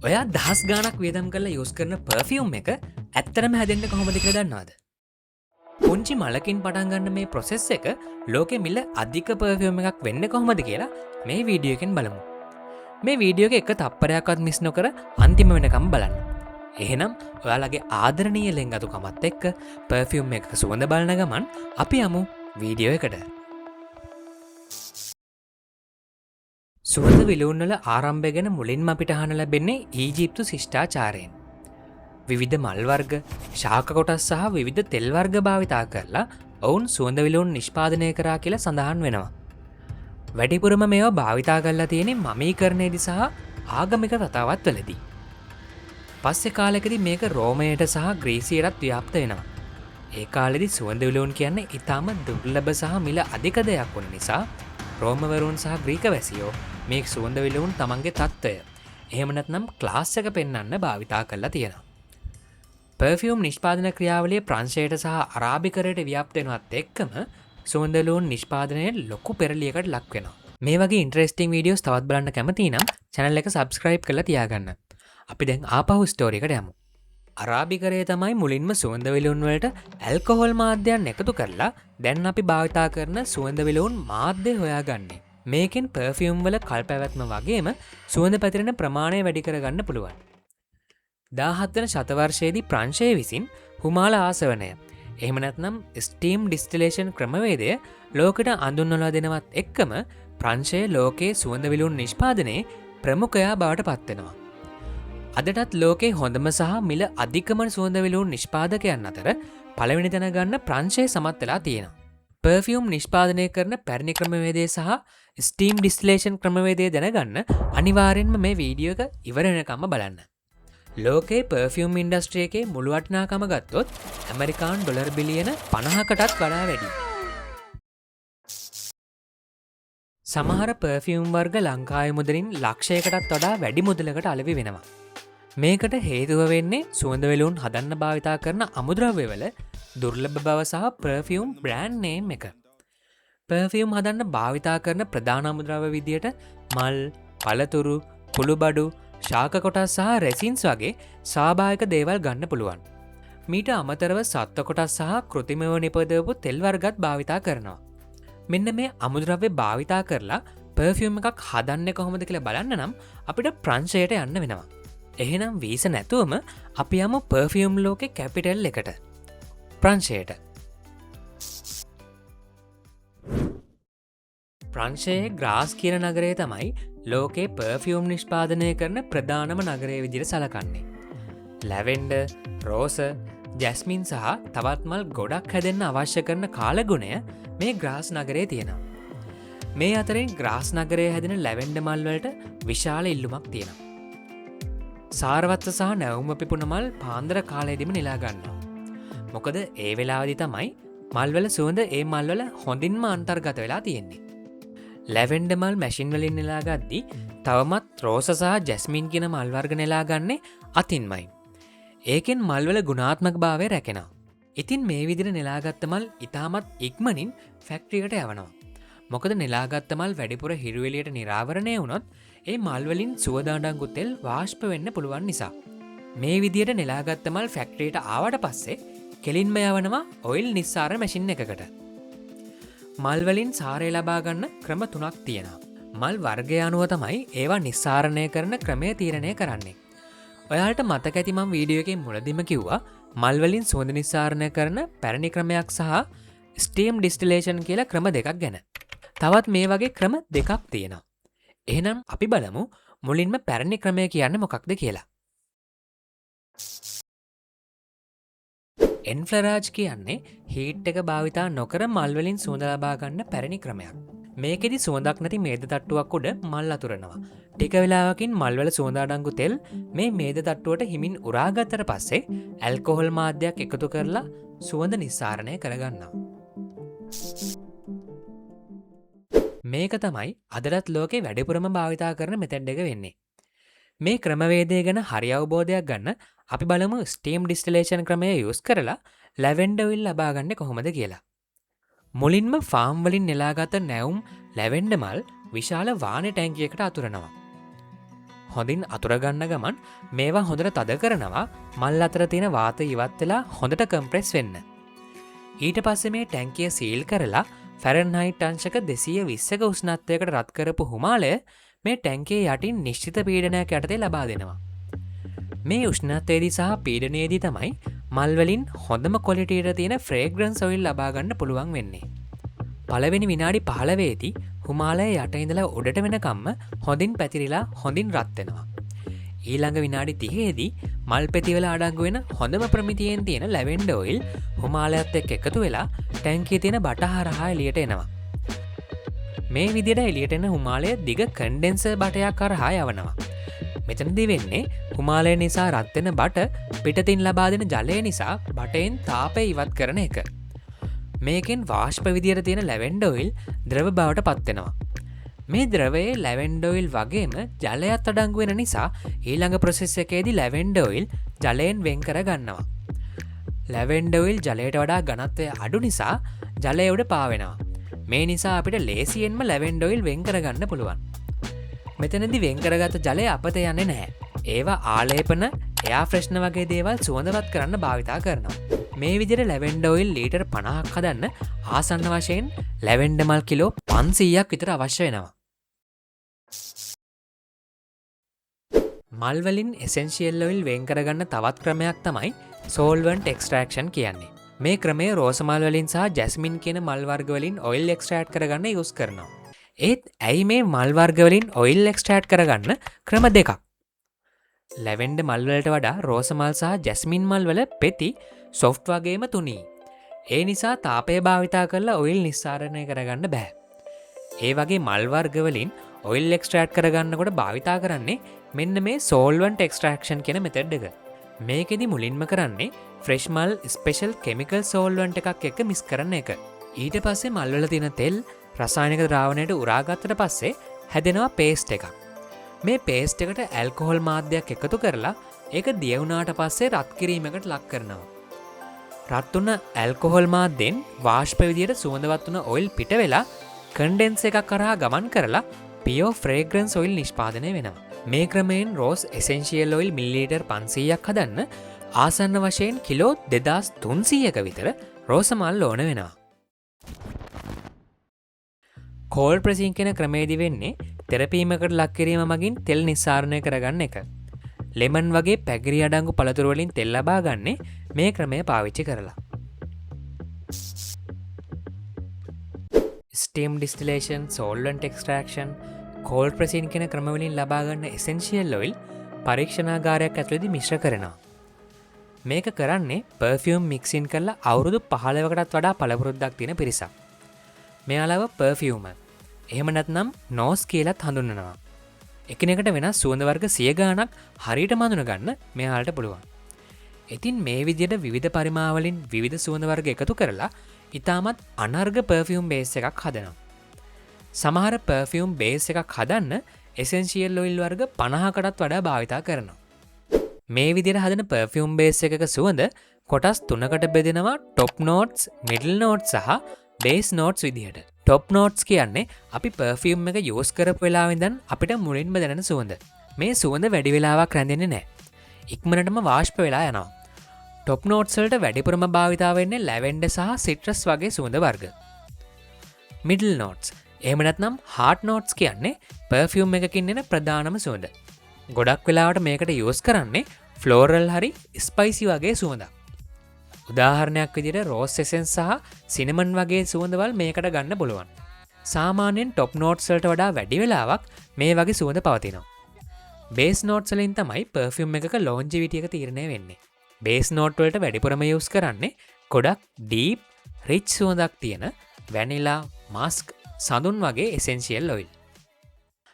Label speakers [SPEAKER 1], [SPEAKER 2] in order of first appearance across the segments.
[SPEAKER 1] ඔයා දහස් ගානක් වේදම් කරලා යස් කරන පර්ෆියුම් එක ඇත්තරම හැදෙන්ට කොහොමදි කියලා දන්නවාද. පුංචි මලකින් පටන්ගන්න මේ ප්‍රොසෙස් එක ලෝකෙ මිල්ල අධික පර්ෆියුම් එකක් වෙන්න කොහොමද කියලා මේ වීඩියෝකෙන් බලමු. මේ වීඩියෝක එක තප්පරයක්වත් මිස් නොකර අන්තිම වෙනකම් බලන්න. එහෙනම් ඔයාලගේ ආදරණීය ලෙන්ගතු කමත් එක්ක පර්ෆියුම් එක සුවඳ බලන ගමන් අපි යමු වීඩියෝ එකට. සුවඳ විලවුන්වල ආරම්භය ගැන මුලින්ම අපිට අහන්න ලැබෙන්නේ ඊජිප්තු ශිෂ්ටාචාරයෙන්. විවිධ මල්වර්ග, ශාක කොටස් සහ විවිධ තෙල් වර්ග භාවිතා කරලා ඔවුන් සුවඳ විලවුන් නිෂ්පාදනය කරා කියලා සඳහන් වෙනවා. වැඩිපුරම මේවා භාවිතා කරලා තියෙන්නේ මමීකරණයේදී සහ ආගමික කතාවත් වලදී. පස්සේ කාලෙකදී මේක රෝමයට සහ ග්‍රීසියටත් ව්‍යාප්ත වෙනවා. ඒ කාලෙදී සුවඳ විලවුන් කියන්නේ ඊටාම දුර්ලභ සහ මිල අධික දෙයක් වුණ නිසා රෝමවරුන් සහ ග්‍රීක වැසියෝ මේ සුවඳ විලවුන් තමන්ගේ තත්ත්වය එහෙම නැත්නම් ක්ලාස් එක පෙන්වන්න භාවිතා කරලා තියෙනවා. පර්ෆියුම් නිෂ්පාදන ක්‍රියාවලිය ප්‍රංශයට සහ අරාබිකරයට ව්‍යාප්ත වෙනවත් එක්කම සුවඳ විලවුන් නිෂ්පාදනයේ ලොකු පෙරලියකට ලක් වෙනවා. මේ වගේ ඉන්ටරෙස්ටිං වීඩියෝස් තවත් බලන්න කැමති නම් channel එක subscribe කරලා තියාගන්න. අපි දැන් ආපහු ස්ටෝරි එකට යමු. අරාබිකරය තමයි මුලින්ම සුවඳ විලවුන් වලට ඇල්කොහොල් මාධ්‍යයන් එකතු කරලා දැන් අපි භාවිතා කරන සුවඳ විලවුන් මාධ්‍ය හොයාගන්නේ. මේකෙන් පර්ෆියුම් වල කල්පැවැත්ම වගේම සුවඳ පැතිරෙන ප්‍රමාණය වැඩි කරගන්න පුළුවන්. 17 වන ශතවර්ෂයේදී ප්‍රංශය විසින් හුමාල ආසවනය එහෙම නැත්නම් ස්ටීම් ඩිස්ටිලේෂන් ක්‍රමවේදය ලෝකෙට අඳුන්වලා දෙනවත් එක්කම ප්‍රංශය ලෝකයේ සුවඳ විලවුන් නිෂ්පාදනයේ ප්‍රමුඛයා බවට පත්වෙනවා. අදටත් ලෝකේ හොඳම සහ මිල අධිකම සුවඳ විලවුන් නිෂ්පාදකයන් අතර පළවෙනි තැන ගන්න ප්‍රංශය සමත් වෙලා තියෙනවා. පර්ෆියුම් නිෂ්පාදනය කරන පැරණි ක්‍රමවේදය සහ ස්ටීම් ඩිස්ටිලේෂන් ක්‍රමවේදය දැනගන්න අනිවාර්යෙන්ම මේ වීඩියෝ එක ඉවර වෙනකම්ම බලන්න. ලෝකේ පර්ෆියුම් ඉන්ඩස්ට්‍රි එකේ මුළු වටිනාකම ගත්තොත් ඇමරිකානු ඩොලර් බිලියන 50කටත් වඩා වැඩි. සමහර පර්ෆියුම් වර්ග ලංකාවේ මුදලින් ලක්ෂයකටත් වඩා වැඩි මුදලකට අලෙවි වෙනවා. මේකට හේතුව වෙන්නේ සුවඳ විලවුන් හදන්න භාවිතා කරන අමුද්‍රව්‍යවල දුර්ලභ බව සහ පර්ෆියුම් බ්‍රෑන්ඩ් නේම් එක. පර්ෆියුම් හදන්න භාවිතා කරන ප්‍රධාන අමුද්‍රව්‍ය විදියට මල්, පළතුරු, කුළුබඩු, ශාක කොටස් සහ රෙසින්ස් වගේ ස්වාභාවික දේවල් ගන්න පුළුවන්. මීට අමතරව සත්ව කොටස් සහ කෘත්‍රිමව නිපදවපු තෙල් වර්ගත් භාවිතා කරනවා. මෙන්න මේ අමුද්‍රව්‍ය භාවිතා කරලා පර්ෆියුම් එකක් හදන්නේ කොහොමද කියලා බලන්න නම් අපිට ප්‍රංශයට යන්න වෙනවා. එහෙනම් වීස නැතුවම අපි යමු පර්ෆියුම් ලෝකේ කැපිටල් එකට. ප්‍රංශයට. ප්‍රංශයේ ග්‍රාස් කියන නගරය තමයි ලෝකේ පර්ෆියුම් නිෂ්පාදනය කරන ප්‍රධානම නගරය විදිහට සලකන්නේ. ලැවෙන්ඩර්, රෝස, ජැස්මින් සහ තවත් මල් ගොඩක් හැදෙන්න අවශ්‍ය කරන කාලගුණය මේ ග්‍රාස් නගරයේ තියෙනවා. මේ අතරින් ග්‍රාස් නගරයේ හැදෙන ලැවෙන්ඩර් මල් වලට විශාල ඉල්ලුමක් තියෙනවා. සාරවත්ව සහ නැවුම පිපුණ මල් පාන්දර කාලයේදීම නෙලා ගන්නවා. මොකද ඒ වෙලාවේදී තමයි මල්වල සුවඳ ඒ මල්වල හොඳින්ම අන්තර්ගත වෙලා තියෙන්නේ. ලැවෙන්ඩර් මල් මැෂින් වලින් නෙලා ගද්දී තවමත් රෝස සහ ජැස්මින් කියන මල් වර්ග නෙලා ගන්නේ අතින්මයි. ඒකෙන් මල්වල ගුණාත්මක භාවය රැකෙනවා. ඉතින් මේ විදිහට නෙලාගත්ත මල් ඉතාමත් ඉක්මනින් ෆැක්ටරියකට යවනවා. මොකද නෙලාගත්ත මල් වැඩිපුර හිරු එළියට නිරාවරණය වුණොත් ඒ මල් වලින් සුවඳ අඩංගු තෙල් වාෂ්ප වෙන්න පුළුවන් නිසා. මේ විදිහට නෙලාගත්ත මල් ෆැක්ටරියට ආවට පස්සේ කෙලින්ම යවනවා ඔයිල් නිස්සාර මැෂින් එකකට. මල් වලින් සාරය ලබා ගන්න ක්‍රම 3ක් තියෙනවා. මල් වර්ගය අනුව තමයි ඒවා නිස්සාරණය කරන ක්‍රමය තීරණය කරන්නේ. ඔයාලට මතක ඇති මම වීඩියෝ එකේ මුලදීම කිව්වා මල් වලින් සුවඳ නිස්සාරණය කරන පැරණි ක්‍රමයක් සහ ස්ටීම් ඩිස්ටිලේෂන් කියලා ක්‍රම දෙකක් ගැන. තවත් මේ වගේ ක්‍රම දෙකක් තියෙනවා. එහෙනම් අපි බලමු මුලින්ම පැරණි ක්‍රමය කියන්නේ මොකක්ද කියලා. එන්ෆ්ලරාජ් කියන්නේ හීට් එක භාවිතා නොකර මල් වලින් සුවඳ ලබා ගන්න පැරණි ක්‍රමයක්. මේකෙදි සුවඳක් නැති මේද තට්ටුවක් උඩ මල් අතුරනවා. ටික වෙලාවකින් මල්වල සුවඳ අඩංගු තෙල් මේ මේද තට්ටුවට හිමින් උරා ගත්තට පස්සේ ඇල්කොහොල් මාධ්‍යයක් එකතු කරලා සුවඳ නිස්සාරණය කරගන්නවා. මේක තමයි අදටත් ලෝකේ වැඩිපුරම භාවිතා කරන මෙතඩ් එක වෙන්නේ. මේ ක්‍රමවේදය ගැන හරි අවබෝධයක් ගන්න අපි බලමු ස්ටීම් ඩිස්ටිලේෂන් ක්‍රමය යූස් කරලා ලැවෙන්ඩර් ඔයිල් ලබා ගන්න කොහොමද කියලා. මුලින්ම ෆාම් වලින් නෙලාගත නැවුම් ලැවෙන්ඩර් මල් විශාල වානේ ටැංකියකට අතුරනවා. හොඳින් අතුරගන්න ගමන් මේවා හොඳට තද කරනවා මල් අතර තියෙන වාතය ඉවත් වෙලා හොඳට කම්ප්‍රෙස් වෙන්න. ඊට පස්සේ මේ ටැංකිය සීල් කරලා ෆැරන්හයිට් අංශක 220ක උෂ්ණත්වයකට රත් කරපු හිමාලය මේ ටැංකිය යටින් නිශ්චිත පීඩනයක් යටතේ ලබා දෙනවා. මේ උෂ්ණත්වයේදී සහ පීඩනයේදී තමයි මල් වලින් හොඳම ක්වොලිටියට තියෙන ෆ්‍රේග්‍රන්ස් ඔයිල් ලබා ගන්න පුළුවන් වෙන්නේ. පළවෙනි විනාඩි 15ේදී හිමාලය යට ඉඳලා උඩට වෙනකම්ම හොඳින් පැතිරිලා හොඳින් රත් වෙනවා. ඊළඟ විනාඩි 30ේදී මල් පෙතිවල අඩංගු වෙන හොඳම ප්‍රමිතියෙන් තියෙන ලැවෙන්ඩර් ඔයිල් හිමාලයත් එක්ක එකතු වෙලා ටැංකියේ තියෙන බට හරහා එළියට එනවා. මේ විදිහට එළියට එන හිමාලය දිග කන්ඩෙන්සර් බටයක් කරහා යවනවා. මෙතනදී වෙන්නේ හිමාලය නිසා රත් වෙන බට පිටතින් ලබා දෙන ජලය නිසා බටෙන් තාපය ඉවත් කරන එක. මේකෙන් වාෂ්ප විදියට තියෙන ලැවෙන්ඩර් ඔයිල් ද්‍රව බවට පත් වෙනවා. මේ ද්‍රවයේ ලැවෙන්ඩර් ඔයිල් වගේම ජලයත් අඩංගු වෙන නිසා ඊළඟ ප්‍රොසෙස් එකේදී ලැවෙන්ඩර් ඔයිල් ජලයෙන් වෙන් කර ගන්නවා. ලැවෙන්ඩර් ඔයිල් ජලයට වඩා ඝනත්වය අඩු නිසා ජලය උඩ පාවෙනවා. මේ නිසා අපිට ලේසියෙන්ම ලැවෙන්ඩර් ඔයිල් වෙන් කර ගන්න පුළුවන්. මෙතනදී වෙන් කරගත ජලය අපත යන්නේ නැහැ. ඒවා ආලේපන, එයා ෆ්‍රෙෂ්නර් වගේ දේවල් සුවඳවත් කරන්න භාවිතා කරනවා. මේ විදිහට ලැවෙන්ඩර් ඔයිල් ලීටර් 50ක් හදන්න ආසන්න වශයෙන් ලැවෙන්ඩර් මල් කිලෝ 500ක් විතර අවශ්‍ය වෙනවා. මල් වලින් එසෙන්ෂියල් ඔයිල් වෙන් කරගන්න තවත් ක්‍රමයක් තමයි සෝල්වන්ට් එක්ස්ට්‍රැක්ෂන් කියන්නේ. මේ ක්‍රමය රෝස මල් වලින් සහ ජැස්මින් කියන මල් වර්ග වලින් ඔයිල් එක්ස්ට්‍රැක්ට් කරගන්න යූස් කරනවා. ඒත් ඇයි මේ මල් වර්ග වලින් ඔයිල් එක්ස්ට්‍රැක්ට් කරගන්න ක්‍රම දෙකක්? ලැවෙන්ඩර් මල් වලට වඩා රෝස මල් සහ ජැස්මින් මල් වල පෙති සොෆ්ට් වගේම තුනී. ඒ නිසා තාපය භාවිතා කරලා ඔයිල් නිස්සාරණය කරගන්න බෑ. ඒ වගේ මල් වර්ග වලින් ඔයිල් එක්ස්ට්‍රැක්ට් කරගන්නකොට භාවිතා කරන්නේ මෙන්න මේ සෝල්වන්ට් එක්ස්ට්‍රැක්ෂන් කියන මෙතඩ් එක. මේකෙදි මුලින්ම කරන්නේ ෆ්‍රෙෂ් මල් ස්පෙෂල් කෙමිකල් සෝල්වන්ට් එකක් එක්ක මික්ස් කරන එක. ඊට පස්සේ මල් වල තියෙන තෙල් රසායනික ද්‍රාවණයට උරාගත්තට පස්සේ හැදෙනවා පේස්ට් එකක්. මේ පේස්ට් එකට ඇල්කොහොල් මාධ්‍යයක් එකතු කරලා ඒක දිය වුණාට පස්සේ රත් කිරීමකට ලක් කරනවා. රත් වුණ ඇල්කොහොල් මාධ්‍යෙන් වාෂ්ප විදියට සුවඳවත් වුණ ඔයිල් පිට වෙලා කන්ඩෙන්ස් එකක් කරහා ගමන් කරලා පියෝ ෆ්‍රේග්‍රන්ස් ඔයිල් නිෂ්පාදනය වෙනවා. මේ ක්‍රමයෙන් රෝස් එසෙන්ෂියල් ඔයිල් මිලිලීටර් 500ක් හදන්න ආසන්න වශයෙන් කිලෝ 2300ක විතර රෝස මල් ඕන වෙනවා. කෝල් ප්‍රෙසින් කියන ක්‍රමේදී වෙන්නේ තෙරපීමකට ලක් කිරීම මගින් තෙල් නිස්සාරණය කරගන්න එක. ලෙමන් වගේ පැගිරි අඩංගු පළතුරු වලින් තෙල් ලබා ගන්නේ මේ ක්‍රමය පාවිච්චි කරලා. ස්ටීම් ඩිස්ටිලේෂන්, සෝල්වන්ට් එක්ස්ට්‍රැක්ෂන්, කෝල් ප්‍රෙසින් කියන ක්‍රම වලින් ලබා ගන්න එසෙන්ෂියල් ඔයිල් පරීක්ෂණාගාරයක් ඇතුළේදී මිශ්‍ර කරනවා. මේක කරන්නේ පර්ෆියුම් මික්සින් කරලා අවුරුදු 15කටත් වඩා පළපුරුද්දක් තියෙන පිරිසක්. මෙයාලව පර්ෆියුමර් එහෙම නැත්නම් නෝස් කියලාත් හඳුන්වනවා. එකිනෙකට වෙනස් සුවඳ වර්ග 100 ගාණක් හරියට මඳුන ගන්න මෙයාලට පුළුවන්. ඉතින් මේ විදිහට විවිධ පරිමාවලින් විවිධ සුවඳ වර්ග එකතු කරලා ඉතාමත් අනර්ග පර්ෆියුම් බේස් එකක් හදනවා. සමහර පර්ෆියුම් බේස් එකක් හදන්න එසෙන්ෂියල් ඔයිල් වර්ග 50කටත් වඩා භාවිතා කරනවා. මේ විදිහට හදන පර්ෆියුම් බේස් එකක සුවඳ කොටස් 3කට බෙදෙනවා ටොප් නෝට්ස්, මිඩල් නෝට්ස් සහ බේස් නෝට්ස් විදිහට. ටොප් නෝට්ස් කියන්නේ අපි පර්ෆියුම් එක යූස් කරපු වෙලාවෙ ඉඳන් අපිට මුලින්ම දැනෙන සුවඳ. මේ සුවඳ වැඩි වෙලාවක් රැඳෙන්නේ නැහැ. ඉක්මනටම වාෂ්ප වෙලා යනවා. ටොප් නෝට්ස් වලට වැඩිපුරම භාවිතා වෙන්නේ ලැවෙන්ඩර් සහ සිට්‍රස් වගේ සුවඳ වර්ග. මිඩල් නෝට්ස් එහෙම නැත්නම් හාට් නෝට්ස් කියන්නේ පර්ෆියුම් එකකින් එන ප්‍රධානම සුවඳ. ගොඩක් වෙලාවට මේකට යූස් කරන්නේ ෆ්ලෝරල් හරි ස්පයිසි වගේ සුවඳක්. උදාහරණයක් විදිහට රෝස් එසෙන්ස් සහ සිනමන් වගේ සුවඳවල් මේකට ගන්න පුළුවන්. සාමාන්‍යයෙන් টොප් නෝට්ස් වලට වඩා වැඩි වෙලාවක් මේ වගේ සුවඳ පවතිනවා. බේස් නෝට්ස් වලින් තමයි පර්ෆියුම් එකක ලොන්ජිවිටි එක තීරණය වෙන්නේ. බේස් නෝට් වලට වැඩිපුරම යූස් කරන්නේ ගොඩක් ඩීප්, රිච් සුවඳක් තියෙන වැනිලා, මස්ක්, සඳුන් වගේ එසෙන්ෂියල් ඔයිල්.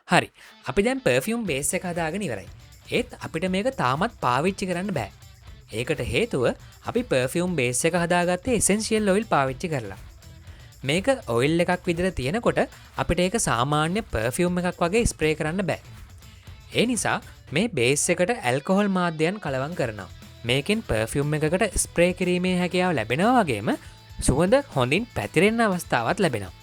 [SPEAKER 1] හරි. අපි දැන් පර්ෆියුම් බේස් එක හදාගෙන ඉවරයි. ඒත් අපිට මේක තාමත් පාවිච්චි කරන්න බෑ. ඒකට හේතුව අපි පර්ෆියුම් බේස් එක හදාගත්තේ එසෙන්ෂියල් ඔයිල් පාවිච්චි කරලා. මේක ඔයිල් එකක් විදිහට තියෙනකොට අපිට ඒක සාමාන්‍ය පර්ෆියුම් එකක් වගේ ස්ප්‍රේ කරන්න බෑ. ඒ නිසා මේ බේස් එකට ඇල්කොහොල් මාධ්‍යයන් කලවම් කරනවා. මේකෙන් පර්ෆියුම් එකකට ස්ප්‍රේ කිරීමේ හැකියාව ලැබෙනවා වගේම සුවඳ හොඳින් පැතිරෙන්න අවස්ථාවක් ලැබෙනවා.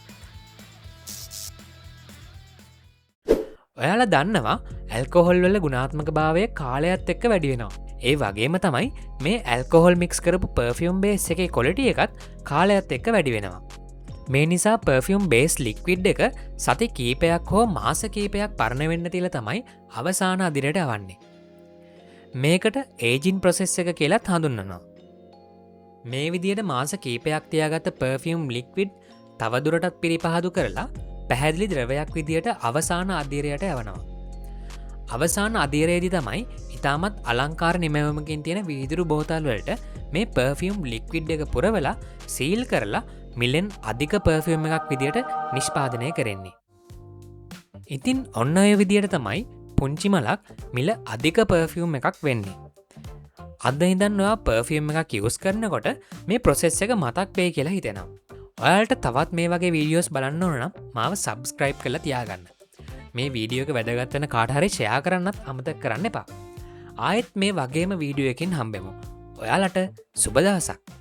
[SPEAKER 1] ඔයාලා දන්නවා ඇල්කොහොල් වල ගුණාත්මක භාවය කාලයත් එක්ක වැඩි වෙනවා. ඒ වගේම තමයි මේ ඇල්කොහොල් මික්ස් කරපු පර්ෆියුම් බේස් එකේ කොලිටි එකත් කාලයත් එක්ක වැඩි වෙනවා. මේ නිසා පර්ෆියුම් බේස් ලික්විඩ් එක සති කීපයක් හෝ මාස කීපයක් පරණ වෙන්න තියලා තමයි අවසාන අදිරයට අවන්නේ. මේකට ඒජින් ප්‍රොසෙස් එක කියලාත් හඳුන්වනවා. මේ විදියට මාස කීපයක් තියාගත්ත පර්ෆියුම් ලික්විඩ් තවදුරටත් පිරිපහදු කරලා පැහැදිලි ද්‍රවයක් විදියට අවසාන අධීරයට යවනවා. අවසාන අධීරයේදී තමයි ඉතාමත් අලංකාර නිමැවමකින් තියෙන වීදුරු බෝතල් වලට මේ පර්ෆියුම් ලික්විඩ් එක පුරවලා සීල් කරලා මිලෙන් අධික පර්ෆියුම් එකක් විදියට නිෂ්පාදනය කරන්නේ. ඉතින් ඔන්න ඔය විදියට තමයි පුංචි මලක් මිල අධික පර්ෆියුම් එකක් වෙන්නේ. අද ඉඳන් ඔයා පර්ෆියුම් එකක් යූස් කරනකොට මේ ප්‍රොසෙස් එක මතක් වෙයි කියලා හිතෙනවා. ඔයාලට තවත් මේ වගේ වීඩියෝස් බලන්න ඕන නම් මාව සබ්ස්ක්‍රයිබ් කරලා තියාගන්න. මේ වීඩියෝ එක වැදගත් වෙන කාට හරි ෂෙයා කරන්නත් අමතක කරන්න එපා. ආයෙත් මේ වගේම වීඩියෝ එකකින් හම්බෙමු. ඔයාලට සුබ දවසක්.